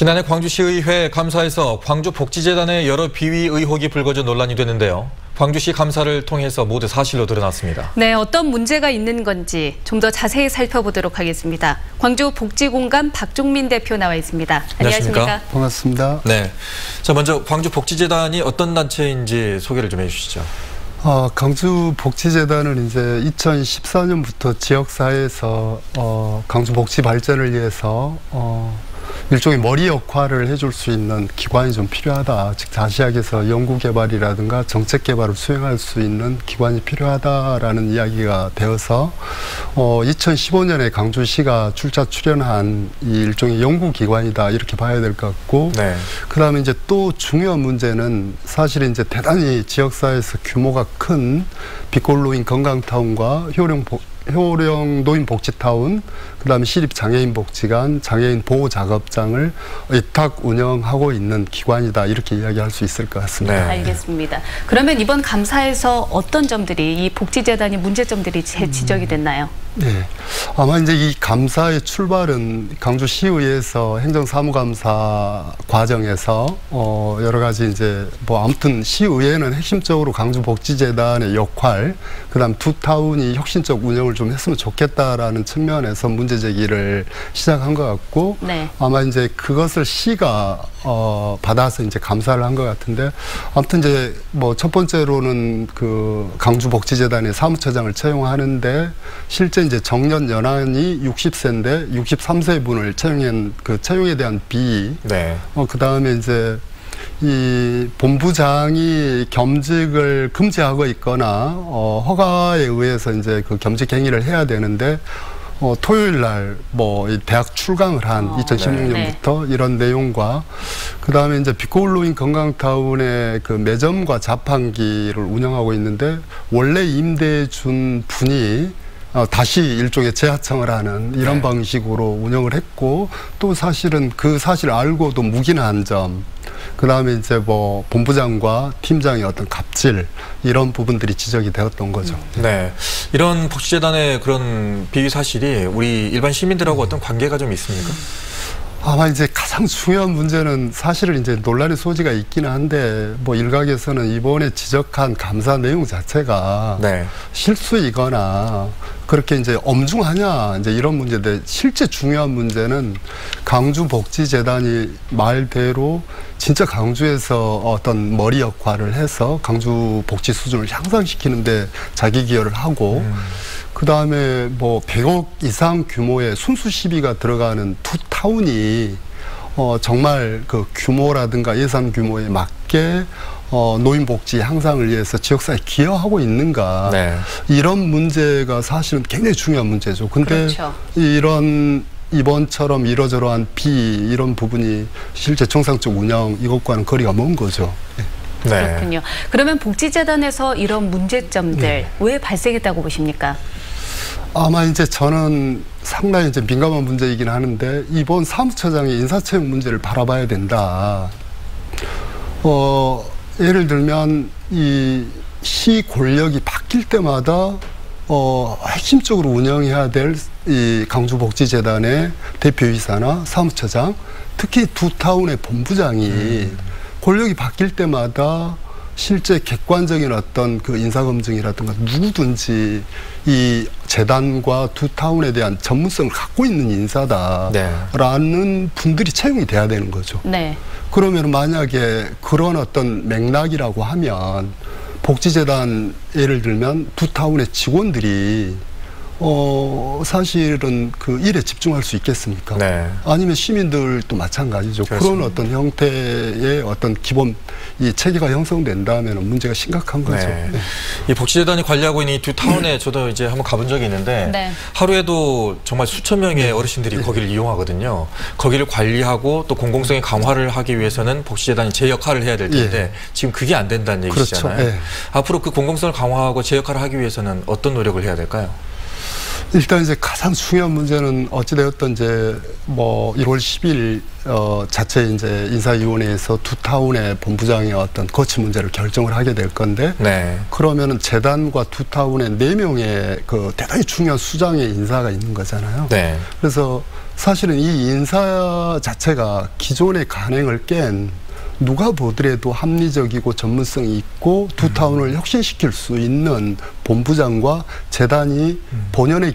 지난해 광주시의회 감사에서 광주복지재단의 여러 비위 의혹이 불거져 논란이 됐는데요. 광주시 감사를 통해서 모두 사실로 드러났습니다. 네, 어떤 문제가 있는 건지 좀 더 자세히 살펴보도록 하겠습니다. 광주복지공감 박종민 대표 나와 있습니다. 안녕하십니까? 반갑습니다. 네, 자 먼저 광주복지재단이 어떤 단체인지 소개를 좀 해주시죠. 광주복지재단은 이제 2014년부터 지역사회에서 광주복지 발전을 위해서 일종의 머리 역할을 해줄 수 있는 기관이 좀 필요하다. 즉 자시학에서 연구개발이라든가 정책개발을 수행할 수 있는 기관이 필요하다라는 이야기가 되어서 2015년에 광주시가 출자 출연한 이 일종의 연구기관이다 이렇게 봐야 될 것 같고, 네. 그다음에 이제 또 중요한 문제는 사실 이제 대단히 지역사회에서 규모가 큰 빛골노인 건강타운과 효령 노인복지타운, 그다음에 시립장애인복지관, 장애인 보호작업장을 위탁 운영하고 있는 기관이다 이렇게 이야기할 수 있을 것 같습니다. 네. 알겠습니다. 그러면 이번 감사에서 어떤 점들이 이 복지재단이 문제점들이 지적이 됐나요? 네, 아마 이제 이 감사의 출발은 광주시의회에서 행정사무감사 과정에서 여러 가지 이제 아무튼 시의회는 핵심적으로 광주복지재단의 역할, 그다음 두 타운이 혁신적 운영을 좀 했으면 좋겠다라는 측면에서 문제 제기를 시작한 것 같고, 네. 아마 이제 그것을 시가 받아서 이제 감사를 한 것 같은데, 아무튼 이제 첫 번째로는 그 광주복지재단의 사무처장을 채용하는데 실제 이제 정년 연한이 60세인데 63세 분을 채용한 그 채용에 대한 비위, 네. 그 다음에 이제 이 본부장이 겸직을 금지하고 있거나 허가에 의해서 이제 그 겸직 행위를 해야 되는데 토요일 날 이 대학 출강을 한 2016년부터 네. 이런 내용과, 그 다음에 이제 빛골노인 건강타운의 그 매점과 자판기를 운영하고 있는데 원래 임대해 준 분이 다시 일종의 재하청을 하는 이런 네. 방식으로 운영을 했고, 또 사실은 그 사실을 알고도 묵인한 점, 그 다음에 이제 본부장과 팀장의 어떤 갑질, 이런 부분들이 지적이 되었던 거죠. 네, 이런 복지재단의 그런 비위 사실이 우리 일반 시민들하고 어떤 관계가 좀 있습니까? 아마 이제 가장 중요한 문제는 사실은 이제 논란의 소지가 있기는 한데, 일각에서는 이번에 지적한 감사 내용 자체가 네. 실수이거나 그렇게 이제 엄중하냐 이제 이런 문제인데, 실제 중요한 문제는 광주복지재단이 말대로 진짜 광주에서 어떤 머리 역할을 해서 광주 복지 수준을 향상시키는데 자기 기여를 하고, 그 다음에 100억 이상 규모의 순수 시비가 들어가는 두 타운이 정말 그 규모라든가 예산 규모에 맞게 노인복지 향상을 위해서 지역사회에 기여하고 있는가, 네. 이런 문제가 사실은 굉장히 중요한 문제죠. 근데 그렇죠. 이번처럼 이러저러한 이런 부분이 실제 정상적 운영 이것과는 거리가 먼 거죠. 네. 그렇군요. 그러면 복지재단에서 이런 문제점들 네. 왜 발생했다고 보십니까? 아마 이제 저는 상당히 이제 민감한 문제이긴 하는데, 이번 사무처장의 인사채용 문제를 바라봐야 된다. 예를 들면 이 시 권력이 바뀔 때마다 핵심적으로 운영해야 될 이 광주복지재단의 대표이사나 사무처장, 특히 두 타운의 본부장이 권력이 바뀔 때마다 실제 객관적인 어떤 그 인사검증이라든가 누구든지 이 재단과 두 타운에 대한 전문성을 갖고 있는 인사다라는 네. 분들이 채용이 돼야 되는 거죠. 네. 그러면 만약에 그런 어떤 맥락이라고 하면 복지재단 예를 들면 두 타운의 직원들이 사실은 그 일에 집중할 수 있겠습니까? 네. 아니면 시민들도 마찬가지죠. 그렇습니다. 그런 어떤 형태의 어떤 기본 이 체계가 형성된다면 문제가 심각한 거죠. 네. 네. 이 복지재단이 관리하고 있는 이 두 타운에 저도 이제 한번 가본 적이 있는데 네. 하루에도 정말 수천 명의 어르신들이 네. 거기를 이용하거든요. 거기를 관리하고 또 공공성의 강화를 하기 위해서는 복지재단이 제 역할을 해야 될 텐데 네. 지금 그게 안 된다는 얘기잖아요. 그렇죠. 네. 앞으로 그 공공성을 강화하고 제 역할을 하기 위해서는 어떤 노력을 해야 될까요? 일단 이제 가장 중요한 문제는 어찌되었든 이제 뭐 1월 10일 자체 이제 인사위원회에서 투타운의 본부장의 어떤 거치 문제를 결정을 하게 될 건데, 네. 그러면은 재단과 투타운의 4명의 그 대단히 중요한 수장의 인사가 있는 거잖아요. 네. 그래서 사실은 이 인사 자체가 기존의 간행을 깬 누가 보더라도 합리적이고 전문성이 있고 투타운을 혁신시킬 수 있는 본부장과 재단이 본연의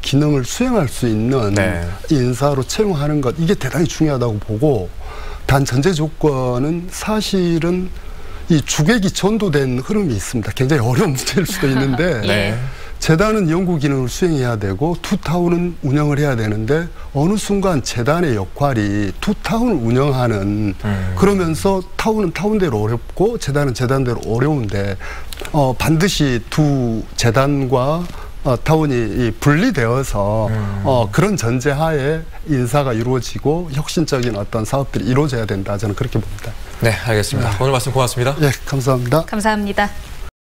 기능을 수행할 수 있는 네. 인사로 채용하는 것, 이게 대단히 중요하다고 보고, 단 전제 조건은 사실은 이 주객이 전도된 흐름이 있습니다. 굉장히 어려운 문제일 수도 있는데 네. 재단은 연구 기능을 수행해야 되고 투타운은 운영을 해야 되는데, 어느 순간 재단의 역할이 투타운을 운영하는 그러면서 타운은 타운대로 어렵고 재단은 재단대로 어려운데 반드시 두 재단과 타운이 분리되어서 그런 전제하에 인사가 이루어지고 혁신적인 어떤 사업들이 이루어져야 된다, 저는 그렇게 봅니다. 네, 알겠습니다. 오늘 말씀 고맙습니다. 네, 감사합니다. 감사합니다.